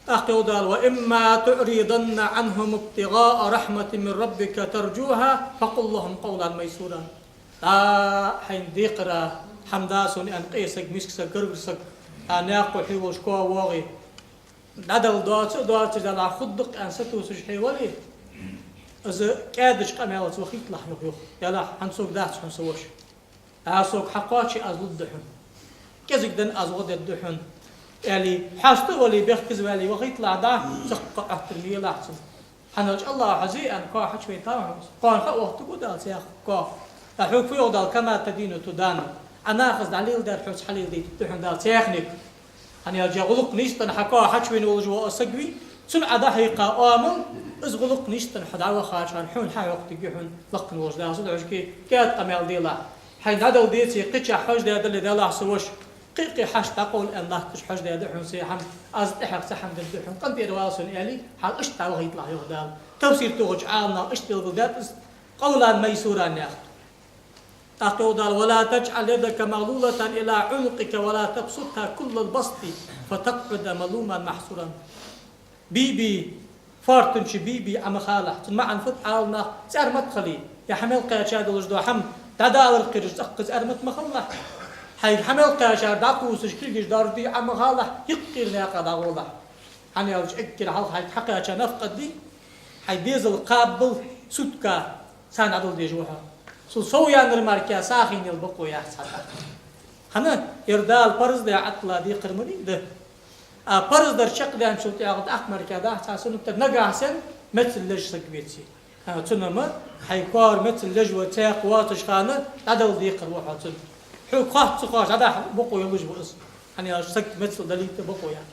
أقول وإما تعرضن عنهم ابتغاء رحمة من ربك ترجوها فقل لهم قولا ميسورا. حين ديقرا حمداسون أن قيسك مسكسك قرقسك أناقو حيوش كوا واغي ندل دوات جدال خدق أن ستوسش حيوالي إذا كادش قمالت وخيط لحنك يخ يلا حنسوك داتش حنسوش أسوك حقاتش أزود دحن كذلك دن أزود الدحن يعني حاشت ولي بيخكز ولي وخيط لعدا سق أحترمي لحسن حنوج الله حزيئا كوا حشوي تاوهمس قان خوه تقودال سياخ كوا أحوك في وضال كما تدين تدان أنا أخذ دليل دار حوش حليل دي تدحن دال سياخنك أنا يرجع غلق نيشتن حكوا حشوي نولجوا أسقوي سن عدا حقيقة آمن إز غلق نيشتن حدعوة خاشان حون حي وقت يجحون لقن وجدا صدق عشكي كات قمال ديلا حين هذا وديتي قتش حوش ده اللي دلا سوش قيقي حش تقول أن الله تش حوش ده دحون سيحم أز تحق سحم دحون قد يرواسون إلي حال أشتا وهيطلع يغدال تفسير توج عالنا أشتي الغدات قولا ميسورا ناخد أقول ولا تجعل يدك مغلولة إلى عنقك ولا تبسطها كل البسط فتقعد ملوما محصورا. بيبي فارتنش بيبي عم خالح معا فت عالنا سأر مدخلي يا حمل قاشاد الجدو حم تدال القرش أقز أرمت مخلح حي حمل قاشاد داقوسش كيجش داردي عم خالح يقير ناقا داغولا حن يالج اكل حال حي حقا نفقد دي حي ديزل قابل سودكا سان عدل دي جوها سويان الماركيا ساخين البقو يا حساتا هنا إردال برز دي عطلا دي قرمني ده برز در شق دي هم شوتي أغد أحمر كده حساسون نبتر نقع حسن مثل لج سكبيتي تنما حيكوار مثل لج وتاق واتش خانة عدل دي قروحا تن حو قاحت سقاش عدا بقو يلج بقص هني سك مثل دليل بقو يا